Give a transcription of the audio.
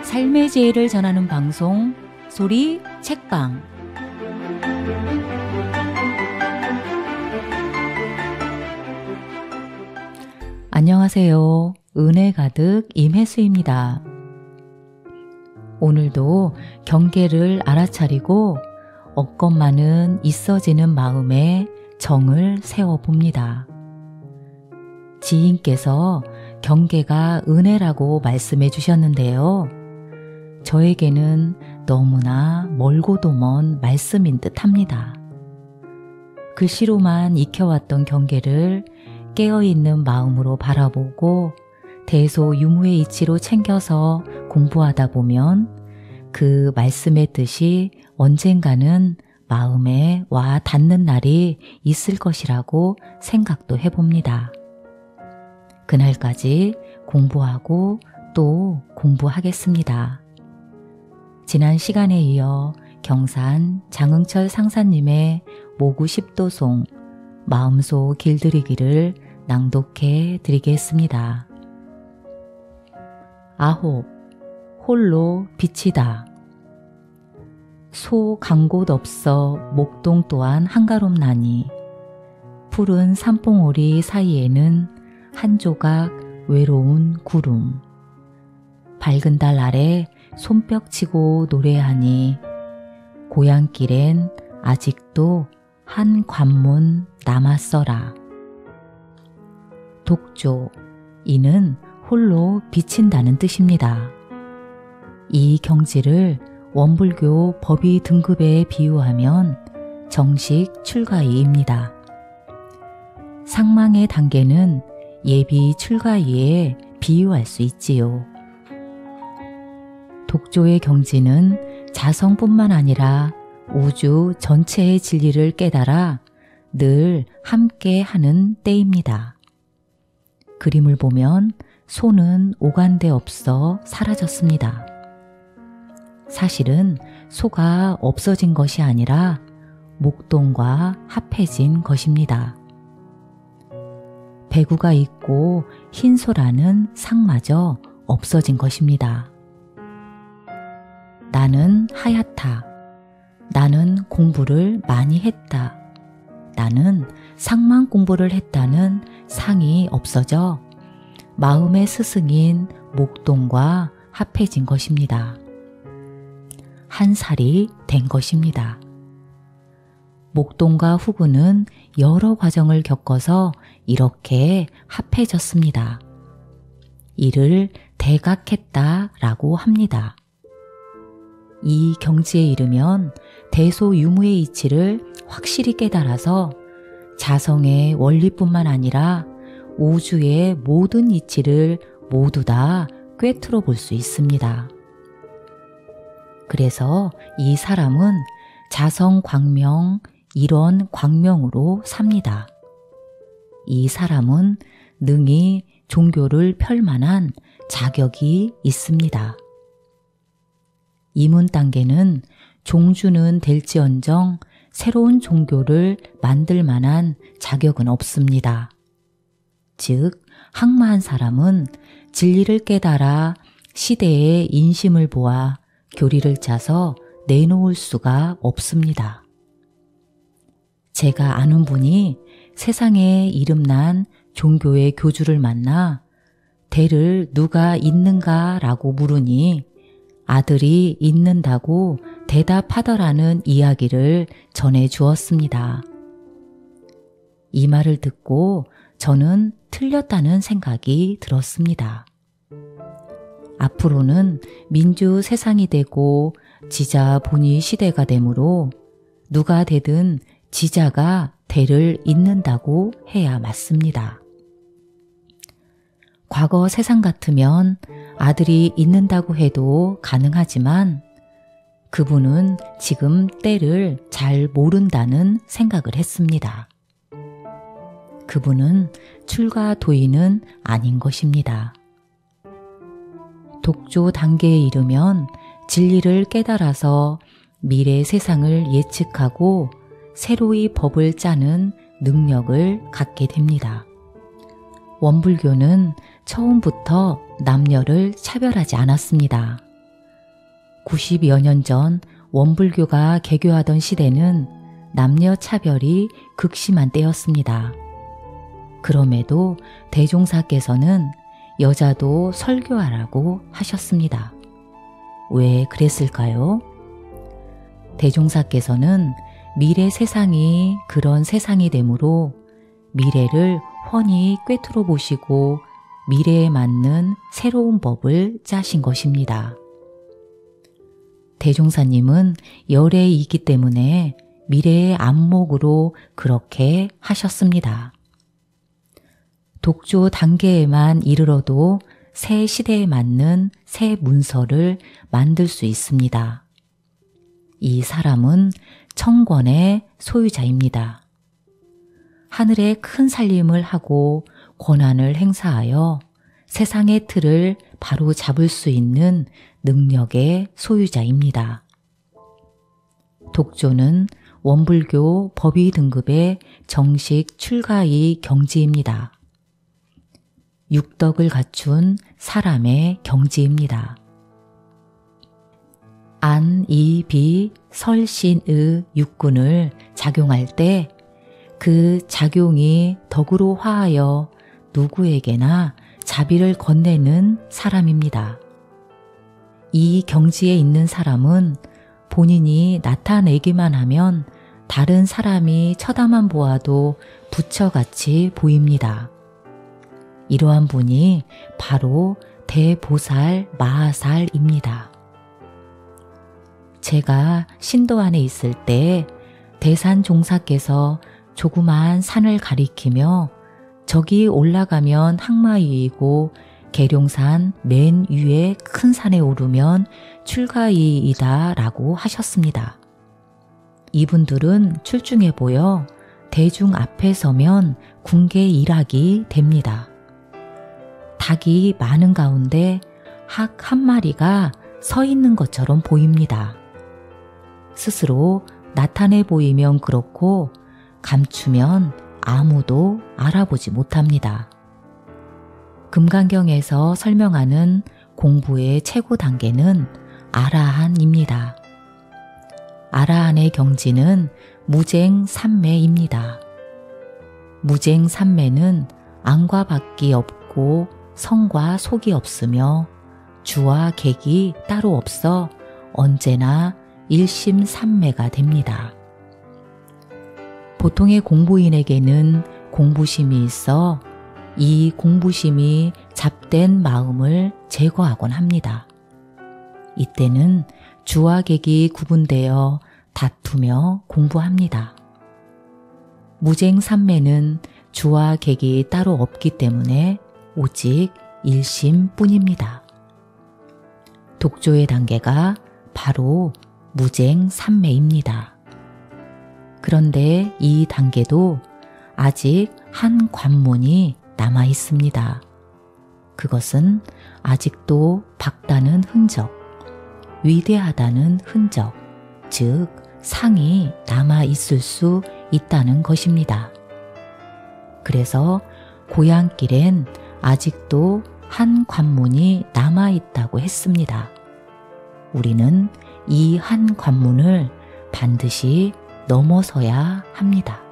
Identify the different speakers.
Speaker 1: 삶의 지혜를 전하는 방송 소리 책방. 안녕하세요. 은혜 가득 임혜수입니다. 오늘도 경계를 알아차리고 없건만은 있어지는 마음에 정을 세워봅니다. 지인께서 경계가 은혜라고 말씀해 주셨는데요. 저에게는 너무나 멀고도 먼 말씀인 듯 합니다. 글씨로만 익혀왔던 경계를 깨어있는 마음으로 바라보고 대소유무의 이치로 챙겨서 공부하다 보면 그 말씀의 뜻이 언젠가는 마음에 와 닿는 날이 있을 것이라고 생각도 해봅니다. 그날까지 공부하고 또 공부하겠습니다. 지난 시간에 이어 경산 장흥철 상사님의 모구 십도송 마음속 길들이기를 낭독해 드리겠습니다. 아홉, 홀로 빛이다. 소 간 곳 없어 목동 또한 한가롭나니 푸른 산봉오리 사이에는 한 조각 외로운 구름. 밝은 달 아래 손뼉치고 노래하니 고향길엔 아직도 한 관문 남았어라. 독조, 이는 홀로 비친다는 뜻입니다. 이 경지를 원불교 법의 등급에 비유하면 정식 출가이입니다. 상망의 단계는 예비 출가이에 비유할 수 있지요. 독조의 경지는 자성뿐만 아니라 우주 전체의 진리를 깨달아 늘 함께 하는 때입니다. 그림을 보면 소는 오간데 없어 사라졌습니다. 사실은 소가 없어진 것이 아니라 목동과 합해진 것입니다. 배구가 있고 흰소라는 상마저 없어진 것입니다. 나는 하얗다. 나는 공부를 많이 했다. 나는 상만 공부를 했다는 상이 없어져 마음의 스승인 목동과 합해진 것입니다. 한 살이 된 것입니다. 목동과 후구는 여러 과정을 겪어서 이렇게 합해졌습니다. 이를 대각했다라고 합니다. 이 경지에 이르면 대소유무의 이치를 확실히 깨달아서 자성의 원리뿐만 아니라 우주의 모든 이치를 모두 다 꿰뚫어 볼 수 있습니다. 그래서 이 사람은 자성광명, 일원 광명으로 삽니다. 이 사람은 능히 종교를 펼 만한 자격이 있습니다. 이문 단계는 종주는 될지언정 새로운 종교를 만들 만한 자격은 없습니다. 즉, 항마한 사람은 진리를 깨달아 시대의 인심을 보아 교리를 짜서 내놓을 수가 없습니다. 제가 아는 분이 세상에 이름난 종교의 교주를 만나 대를 누가 잇는가 라고 물으니 아들이 잇는다고 대답하더라는 이야기를 전해 주었습니다. 이 말을 듣고 저는 틀렸다는 생각이 들었습니다. 앞으로는 민주 세상이 되고 지자 본위 시대가 되므로 누가 되든 지자가 대를 잇는다고 해야 맞습니다. 과거 세상 같으면 아들이 잇는다고 해도 가능하지만 그분은 지금 때를 잘 모른다는 생각을 했습니다. 그분은 출가 도인은 아닌 것입니다. 독조 단계에 이르면 진리를 깨달아서 미래 세상을 예측하고 새로이 법을 짜는 능력을 갖게 됩니다. 원불교는 처음부터 남녀를 차별하지 않았습니다. 90여 년 전 원불교가 개교하던 시대는 남녀 차별이 극심한 때였습니다. 그럼에도 대종사께서는 여자도 설교하라고 하셨습니다. 왜 그랬을까요? 대종사께서는 미래 세상이 그런 세상이 되므로 미래를 훤히 꿰뚫어 보시고 미래에 맞는 새로운 법을 짜신 것입니다. 대종사님은 열애이기 때문에 미래의 안목으로 그렇게 하셨습니다. 독조 단계에만 이르러도 새 시대에 맞는 새 문서를 만들 수 있습니다. 이 사람은 청권의 소유자입니다. 하늘의 큰 살림을 하고 권한을 행사하여 세상의 틀을 바로 잡을 수 있는 능력의 소유자입니다. 독조는 원불교 법의 등급의 정식 출가의 경지입니다. 육덕을 갖춘 사람의 경지입니다. 안, 이, 비, 설, 신, 의 육군을 작용할 때 그 작용이 덕으로 화하여 누구에게나 자비를 건네는 사람입니다. 이 경지에 있는 사람은 본인이 나타내기만 하면 다른 사람이 쳐다만 보아도 부처같이 보입니다. 이러한 분이 바로 대보살 마하살입니다. 제가 신도 안에 있을 때 대산종사께서 조그마한 산을 가리키며 저기 올라가면 항마위이고 계룡산 맨 위에 큰 산에 오르면 출가위이다 라고 하셨습니다. 이분들은 출중해 보여 대중 앞에 서면 궁계 일학이 됩니다. 닭이 많은 가운데 학 한 마리가 서 있는 것처럼 보입니다. 스스로 나타내 보이면 그렇고 감추면 아무도 알아보지 못합니다. 금강경에서 설명하는 공부의 최고 단계는 아라한입니다. 아라한의 경지는 무쟁삼매입니다. 무쟁삼매는 안과 밖이 없고 성과 속이 없으며 주와 객이 따로 없어 언제나 일심삼매가 됩니다. 보통의 공부인에게는 공부심이 있어 이 공부심이 잡된 마음을 제거하곤 합니다. 이때는 주와 객이 구분되어 다투며 공부합니다. 무쟁삼매는 주와 객이 따로 없기 때문에 오직 일심뿐입니다. 독조의 단계가 바로 무쟁삼매입니다. 그런데 이 단계도 아직 한 관문이 남아 있습니다. 그것은 아직도 밝다는 흔적, 위대하다는 흔적, 즉 상이 남아 있을 수 있다는 것입니다. 그래서 고향길엔 아직도 한 관문이 남아 있다고 했습니다. 우리는 이 한 관문을 반드시 넘어서야 합니다.